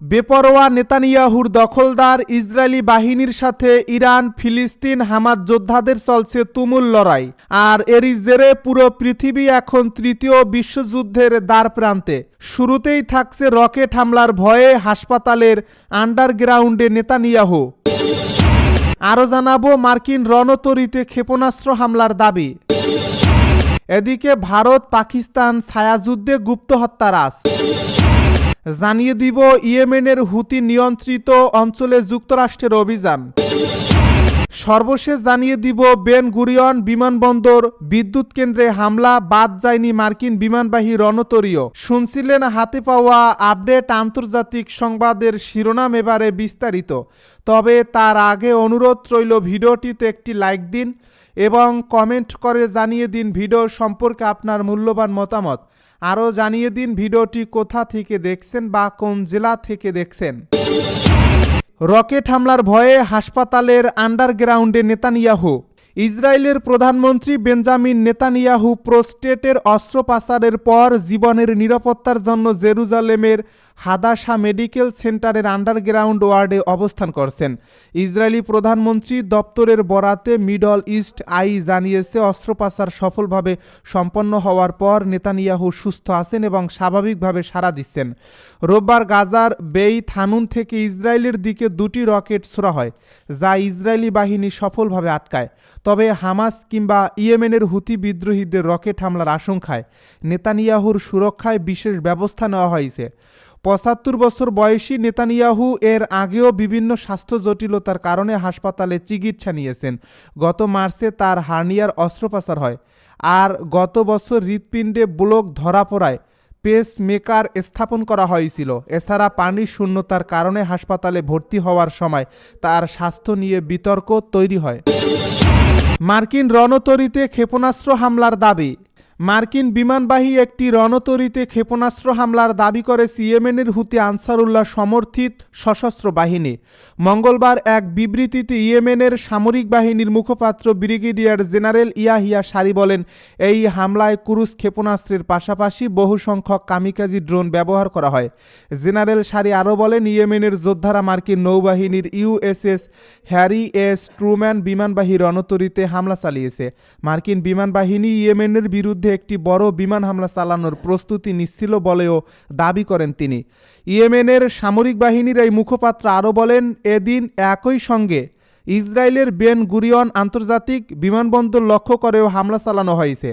বেপরোয়া নেতানিয়াহুর দখলদার ইসরায়েলি বাহিনীর সাথে ইরান ফিলিস্তিন হামাস যোদ্ধাদের চলছে তুমুল লড়াই। আর এরই জেরে পুরো পৃথিবী এখন তৃতীয় বিশ্বযুদ্ধের দ্বার প্রান্তে। শুরুতেই থাকছে রকেট হামলার ভয়ে হাসপাতালের আন্ডারগ্রাউন্ডে নেতানিয়াহু। আরও জানাবো মার্কিন রণতরীতে ক্ষেপণাস্ত্র হামলার দাবি। এদিকে ভারত পাকিস্তান ছায়াযুদ্ধে গুপ্ত হত্যা রাস। জানিয়ে দিব ইয়েমেনের হুতি নিয়ন্ত্রিত অঞ্চলে যুক্তরাষ্ট্রের অভিযান। সর্বশেষ জানিয়ে দিব বেন গুরিয়ন বিমানবন্দর বিদ্যুৎ কেন্দ্রে হামলা, বাদ যায়নি মার্কিন বিমানবাহী রণতরীও। শুনছিলেন হাতে পাওয়া আপডেট আন্তর্জাতিক সংবাদের শিরোনাম, এবারে বিস্তারিত। তবে তার আগে অনুরোধ রইল ভিডিওটিতে একটি লাইক দিন এবং কমেন্ট করে জানিয়ে দিন ভিডিও সম্পর্কে আপনার মূল্যবান মতামত। আরও জানিয়ে দিন ভিডিওটি কোথা থেকে দেখছেন বা কোন জেলা থেকে দেখছেন। রকেট হামলার ভয়ে হাসপাতালের আন্ডারগ্রাউন্ডে নেতানিয়াহু। ইসরায়েলের প্রধানমন্ত্রী বেঞ্জামিন নেতানিয়াহু প্রোস্টেটের অস্ত্রোপচারের পর জীবনের নিরাপত্তার জন্য জেরুজালেমের হাদাসা মেডিকেল সেন্টারের আন্ডারগ্রাউন্ড ওয়ার্ডে অবস্থান করছেন। ইসরায়েলি প্রধানমন্ত্রী দপ্তরের বরাতে মিডল ইস্ট আই জানিয়েছে, অস্ত্রোপচার সফলভাবে সম্পন্ন হওয়ার পর নেতানিয়াহু সুস্থ আছেন এবং স্বাভাবিকভাবে সাড়া দিচ্ছেন। রোববার গাজার বেইত হানুন থেকে ইসরায়েলের দিকে দুটি রকেট ছোড়া হয়, যা ইসরায়েলি বাহিনী সফলভাবে আটকায়। তবে হামাস কিংবা ইয়েমেনের হুতি বিদ্রোহীদের রকেট হামলার আশঙ্কায় নেতানিয়াহুর সুরক্ষায় বিশেষ ব্যবস্থা নেওয়া হয়েছে। ৭৫ বছর বয়সী নেতানিয়াহু এর আগেও বিভিন্ন স্বাস্থ্য জটিলতার কারণে হাসপাতালে চিকিৎসা নিয়েছেন। গত মার্চে তার হার্নিয়ার অস্ত্রোপচার হয়, আর গত বছর হৃৎপিণ্ডে ব্লক ধরা পড়ায় পেস মেকার স্থাপন করা হয়েছিল। এছাড়া পানির শূন্যতার কারণে হাসপাতালে ভর্তি হওয়ার সময় তার স্বাস্থ্য নিয়ে বিতর্ক তৈরি হয়। মার্কিন রণতরীতে ক্ষেপণাস্ত্র হামলার দাবি। মার্কিন বিমানবাহী একটি রণতরীতে ক্ষেপণাস্ত্র হামলার দাবি করেছে ইয়েমেনের হুতি আনসারুল্লাহ সমর্থিত সশস্ত্র বাহিনী। মঙ্গলবার এক বিবৃতিতে ইয়েমেনের সামরিক বাহিনীর মুখপাত্র ব্রিগেডিয়ার জেনারেল ইয়াহিয়া সারি বলেন, এই হামলায় ক্রুজ ক্ষেপণাস্ত্রের পাশাপাশি বহু সংখ্যক কামিকাজি ড্রোন ব্যবহার করা হয়। জেনারেল সারি আরও বলেন, ইয়েমেনের যোদ্ধারা মার্কিন নৌবাহিনীর ইউএসএস হ্যারি এস ট্রুম্যান বিমানবাহী রণতরীতে হামলা চালিয়েছে। মার্কিন বিমান বাহিনী ইয়েমেনের বিরুদ্ধে একটি বড় বিমান হামলা চালানোর প্রস্তুতি নিচ্ছিল বলেও দাবি করেন তিনি। ইয়েমেনের সামরিক বাহিনীর এই মুখপাত্র আরও বলেন, এদিন একই সঙ্গে ইসরায়েলের বেন গুরিয়ন আন্তর্জাতিক বিমানবন্দর লক্ষ্য করেও হামলা চালানো হয়েছে।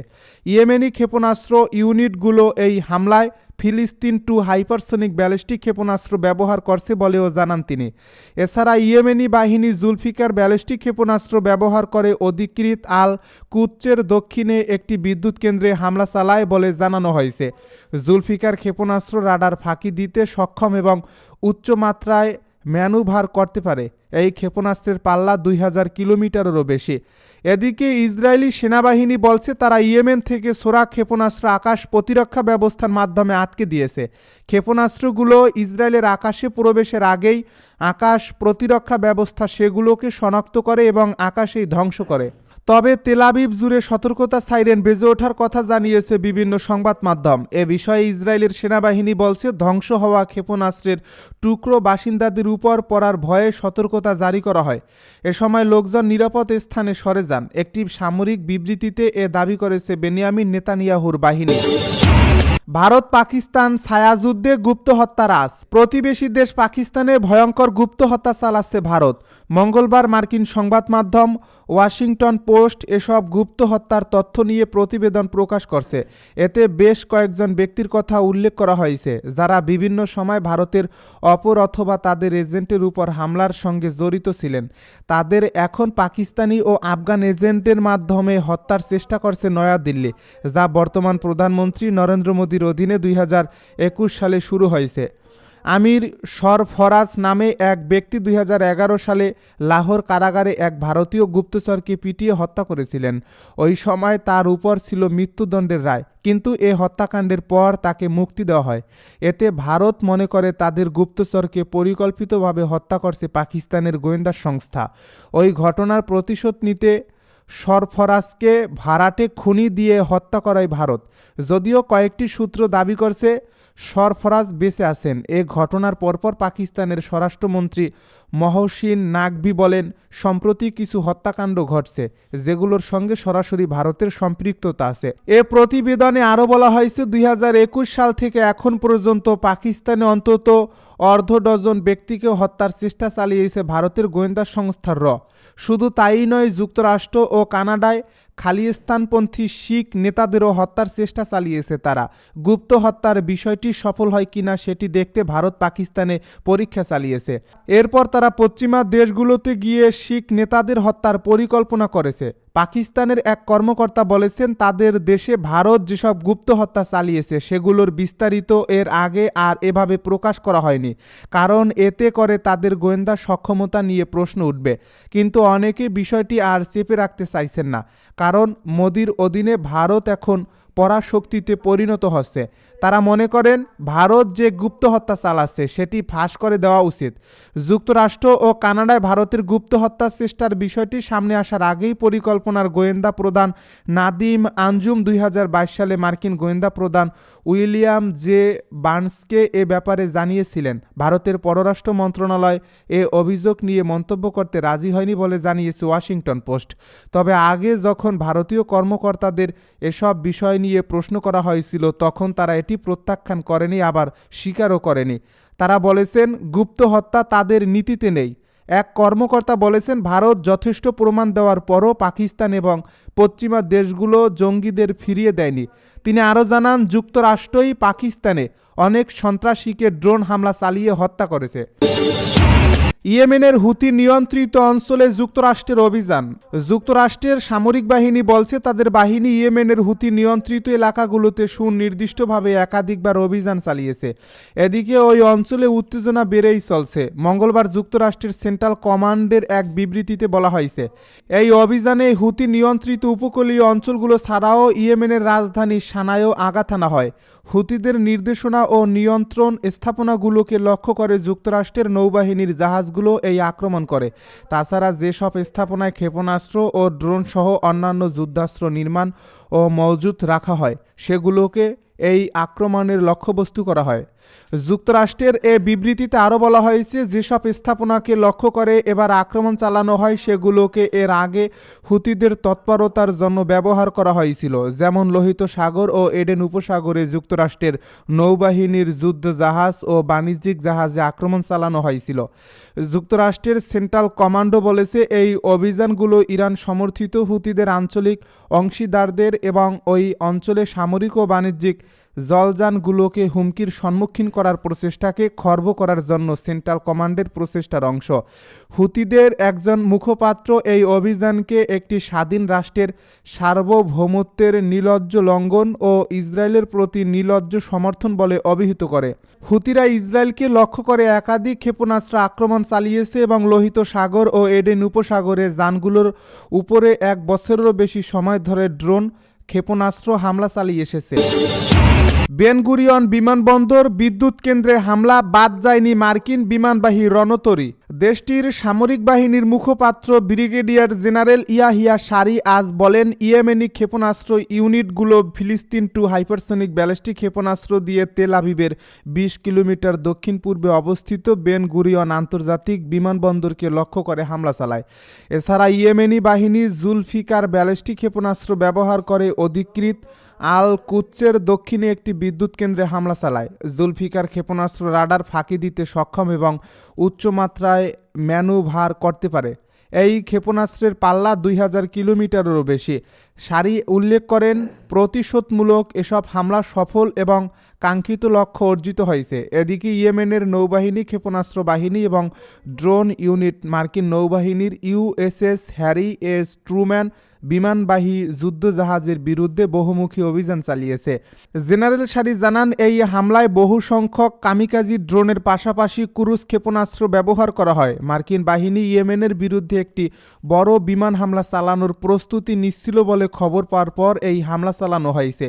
ইয়েমেনি ক্ষেপণাস্ত্র ইউনিটগুলো এই হামলায় ফিলিস্তিন টু হাইপারসনিক ব্যালিস্টিক ক্ষেপণাস্ত্র ব্যবহার করছে বলেও জানান তিনি। এছাড়া ইয়েমেনি বাহিনী জুলফিকার ব্যালিস্টিক ক্ষেপণাস্ত্র ব্যবহার করে অধিকৃত আল কুচ্চের দক্ষিণে একটি বিদ্যুৎ কেন্দ্রে হামলা চালায় বলে জানানো হয়েছে। জুলফিকার ক্ষেপণাস্ত্র রাডার ফাঁকি দিতে সক্ষম এবং উচ্চ মাত্রায় ম্যানুভার করতে পারে। এই ক্ষেপণাস্ত্রের পাল্লা ২০০০ কিলোমিটারেরও বেশি। এদিকে ইসরায়েলি সেনাবাহিনী বলছে, তারা ইয়েমেন থেকে ছোড়া ক্ষেপণাস্ত্র আকাশ প্রতিরক্ষা ব্যবস্থার মাধ্যমে আটকে দিয়েছে। ক্ষেপণাস্ত্রগুলো ইসরায়েলের আকাশে প্রবেশের আগেই আকাশ প্রতিরক্ষা ব্যবস্থা সেগুলোকে শনাক্ত করে এবং আকাশেই ধ্বংস করে। তবে তেল আবিব জুড়ে সতর্কতা সাইরেন বেজে ওঠার কথা জানিয়েছে বিভিন্ন সংবাদ মাধ্যম। এ বিষয়ে ইসরায়েলের সেনাবাহিনী বলছে, ধ্বংস হওয়া ক্ষেপণাস্ত্রের টুকরো বাসিন্দাদের উপর পড়ার ভয়ে সতর্কতা জারি করা হয়। এ সময় লোকজন নিরাপদ স্থানে সরে যান। একটি সামরিক বিবৃতিতে এ দাবি করেছে বেনিয়ামিন নেতানিয়াহুর বাহিনী। ভারত পাকিস্তান ছায়াযুদ্ধে গুপ্ত হত্যা রাস। প্রতিবেশী দেশ পাকিস্তানে ভয়ঙ্কর গুপ্ত হত্যা চালাচ্ছে ভারত। মঙ্গলবার মার্কিন সংবাদ মাধ্যম ওয়াশিংটন পোস্ট এসব গুপ্ত হত্যার তথ্য নিয়ে প্রতিবেদন প্রকাশ করছে। এতে বেশ কয়েকজন ব্যক্তির কথা উল্লেখ করা হয়েছে, যারা বিভিন্ন সময় ভারতের অপর অথবা তাদের এজেন্টের উপর হামলার সঙ্গে জড়িত ছিলেন। তাদের এখন পাকিস্তানি ও আফগান এজেন্টের মাধ্যমে হত্যার চেষ্টা করছে নয়াদিল্লি, যা বর্তমান প্রধানমন্ত্রী নরেন্দ্র মোদীর অধীনে ২০২১ সালে শুরু হয়েছে। আমির সরফরাজ নামে এক ব্যক্তি ২০১১ সালে লাহোর কারাগারে এক ভারতীয় গুপ্তচরকে পিটিয়ে হত্যা করেছিলেন। ওই সময় তার উপর ছিল মৃত্যুদণ্ডের রায়, কিন্তু এ হত্যাকাণ্ডের পর তাকে মুক্তি দেওয়া হয়। এতে ভারত মনে করে তাদের গুপ্তচরকে পরিকল্পিতভাবে হত্যা করছে পাকিস্তানের গোয়েন্দা সংস্থা। ওই ঘটনার প্রতিশোধ নিতে সরফরাজকে ভাড়াটে খুনি দিয়ে হত্যা করায় ভারত। যদিও কয়েকটি সূত্র দাবি করছে সরফরাজ বেঁচে আছেন। এ ঘটনার পরপর পাকিস্তানের স্বরাষ্ট্রমন্ত্রী মহসিন নাকভি বলেন, সম্প্রতি কিছু হত্যাকাণ্ড ঘটছে যেগুলোর সঙ্গে সরাসরি ভারতের সম্পৃক্ততা আছে। এ প্রতিবেদনে আরও বলা হয়েছে, 2021 সাল থেকে এখন পর্যন্ত পাকিস্তানে অন্তত অর্ধ ডজন ব্যক্তিকে হত্যার চেষ্টা চালিয়েছে ভারতের গোয়েন্দা সংস্থার র। শুধু তাই নয়, যুক্তরাষ্ট্র ও কানাডায় খালিস্তানপন্থী শিখ নেতাদেরও হত্যার চেষ্টা চালিয়েছে তারা। গুপ্ত হত্যার বিষয়টি সফল হয় কিনা সেটি দেখতে ভারত পাকিস্তানে পরীক্ষা চালিয়েছে। এরপর তারা পশ্চিমা দেশগুলোতে গিয়ে শিখ নেতাদের হত্যার পরিকল্পনা করেছে। পাকিস্তানের এক কর্মকর্তা বলেছেন, তাদের দেশে ভারত যেসব গুপ্ত হত্যা চালিয়েছে সেগুলোর বিস্তারিত এর আগে আর এভাবে প্রকাশ করা হয়নি, কারণ এতে করে তাদের গোয়েন্দা সক্ষমতা নিয়ে প্রশ্ন উঠবে। কিন্তু অনেকে বিষয়টি আর চেপে রাখতে চাইছেন না, কারণ মোদির অধীনে ভারত এখন পরাশক্তিতে পরিণত হচ্ছে। তারা মনে করেন ভারত যে গুপ্ত হত্যা চালাচ্ছে সেটি ফাঁস করে দেওয়া উচিত। যুক্তরাষ্ট্র ও কানাডায় ভারতের গুপ্ত হত্যার চেষ্টার বিষয়টি সামনে আসার আগেই পরিকল্পনার গোয়েন্দা প্রধান নাদিম আঞ্জুম 2022 সালে মার্কিন গোয়েন্দা প্রধান উইলিয়াম জে বার্নসকে এ ব্যাপারে জানিয়েছিলেন। ভারতের পররাষ্ট্র মন্ত্রণালয় এ অভিযোগ নিয়ে মন্তব্য করতে রাজি হয়নি বলে জানিয়েছে ওয়াশিংটন পোস্ট। তবে আগে যখন ভারতীয় কর্মকর্তাদের এসব বিষয় নিয়ে প্রশ্ন করা হয়েছিল তখন তারা এটি প্রত্যাখ্যান করেনি, আবার স্বীকারও করেনি। তারা বলেছেন গুপ্ত হত্যা তাদের নীতিতে নেই। এক কর্মকর্তা বলেছেন, ভারত যথেষ্ট প্রমাণ দেওয়ার পরও পাকিস্তান এবং পশ্চিমা দেশগুলো জঙ্গিদের ফিরিয়ে দেয়নি। তিনি আরও জানান, যুক্তরাষ্ট্রই পাকিস্তানে অনেক সন্ত্রাসীকে ড্রোন হামলা চালিয়ে হত্যা করেছে। ইয়েমেনের হুতি নিয়ন্ত্রিত অঞ্চলে যুক্তরাষ্ট্রের অভিযান। যুক্তরাষ্ট্রের সামরিক বাহিনী বলছে তাদের বাহিনী ইয়েমেনের হুতি নিয়ন্ত্রিত এলাকাগুলোতে সুনির্দিষ্টভাবে একাধিকবার অভিযান চালিয়েছে। এদিকে ওই অঞ্চলে উত্তেজনা বেড়েই চলছে। মঙ্গলবার যুক্তরাষ্ট্রের সেন্ট্রাল কমান্ডের এক বিবৃতিতে বলা হয়েছে, এই অভিযানে হুতি নিয়ন্ত্রিত উপকূলীয় অঞ্চলগুলো ছাড়াও ইয়েমেনের রাজধানী সানায়ও আঘাত হানা হয়। হুতিদের নির্দেশনা ও নিয়ন্ত্রণ স্থাপনাগুলোকে লক্ষ্য করে যুক্তরাষ্ট্রের নৌবাহিনীর জাহাজগুলো এই আক্রমণ করে। তাছাড়া যেসব স্থাপনায় ক্ষেপণাস্ত্র ও ড্রোন সহ অন্যান্য যুদ্ধাস্ত্র নির্মাণ ও মজুত রাখা হয় সেগুলোকে এই আক্রমণের লক্ষ্যবস্তু করা হয়। যুক্তরাষ্ট্রের এ বিবৃতিতে আরও বলা হয়েছে, যেসব স্থাপনাকে লক্ষ্য করে এবার আক্রমণ চালানো হয় সেগুলোকে এর আগে হুতিদের তৎপরতার জন্য ব্যবহার করা হয়েছিল, যেমন লোহিত সাগর ও এডেন উপসাগরে যুক্তরাষ্ট্রের নৌবাহিনীর যুদ্ধ জাহাজ ও বাণিজ্যিক জাহাজে আক্রমণ চালানো হয়েছিল। যুক্তরাষ্ট্রের সেন্ট্রাল কমান্ডো বলেছে, এই অভিযানগুলো ইরান সমর্থিত হুতিদের আঞ্চলিক অংশীদারদের এবং ওই অঞ্চলে সামরিক ও বাণিজ্যিক জলযানগুলোকে হুমকির সম্মুখীন করার প্রচেষ্টাকে খর্ব করার জন্য সেন্ট্রাল কমান্ডের প্রচেষ্টার অংশ। হুতিদের একজন মুখপাত্র এই অভিযানকে একটি স্বাধীন রাষ্ট্রের সার্বভৌমত্বের নির্লজ্জ লঙ্ঘন ও ইসরায়েলের প্রতি নির্লজ্জ সমর্থন বলে অভিহিত করে। হুতিরা ইসরায়েলকে লক্ষ্য করে একাধিক ক্ষেপণাস্ত্র আক্রমণ চালিয়েছে এবং লোহিত সাগর ও এডেন উপসাগরে যানগুলোর উপরে 1 বছরেরও বেশি সময় ধরে ড্রোন ক্ষেপণাস্ত্র হামলা চালিয়ে এসেছে। বেন গুরিয়ন বিমানবন্দর বিদ্যুৎ কেন্দ্রে হামলা, বাদ যায়নি মার্কিন বিমানবাহী রণতরী। দেশটির সামরিক বাহিনীর মুখপাত্র ব্রিগেডিয়ার জেনারেল ইয়াহিয়া সারি আজ বলেন, ইয়েমেনি ক্ষেপণাস্ত্র ইউনিটগুলো ফিলিস্তিন টু হাইপারসনিক ব্যালিস্টিক ক্ষেপণাস্ত্র দিয়ে তেল আভিভের 20 কিলোমিটার দক্ষিণ পূর্বে অবস্থিত বেন গুরিয়ন আন্তর্জাতিক বিমানবন্দরকে লক্ষ্য করে হামলা চালায়। এছাড়া ইয়েমেনি বাহিনী জুলফিকার ব্যালিস্টিক ক্ষেপণাস্ত্র ব্যবহার করে অধিকৃত আল কুৎসের দক্ষিণে একটি বিদ্যুৎ কেন্দ্রে হামলা চালায়। জুলফিকার ক্ষেপণাস্ত্র রাডার ফাঁকি দিতে সক্ষম এবং উচ্চমাত্রায় ম্যানুভার করতে পারে। এই ক্ষেপণাস্ত্রের পাল্লা 2000 কিলোমিটারেরও বেশি। সারি উল্লেখ করেন, প্রতিশোধমূলক এসব হামলা সফল এবং কাঙ্ক্ষিত লক্ষ্য অর্জিত হয়েছে। এদিকে ইয়েমেনের নৌবাহিনী, ক্ষেপণাস্ত্র বাহিনী এবং ড্রোন ইউনিট মার্কিন নৌবাহিনীর ইউএসএস হ্যারি এস ট্রুম্যান বিমানবাহী যুদ্ধজাহাজের বিরুদ্ধে বহুমুখী অভিযান চালিয়েছে। জেনারেল সারি জানান, এই হামলায় বহু সংখ্যক কামিকাজি ড্রোনের পাশাপাশি ক্রুজ ক্ষেপণাস্ত্র ব্যবহার করা হয়। মার্কিন বাহিনী ইয়েমেনের বিরুদ্ধে একটি বড় বিমান হামলা চালানোর প্রস্তুতি নিচ্ছিল বলে খবর পাওয়ার পর এই হামলা চালানো হয়েছে।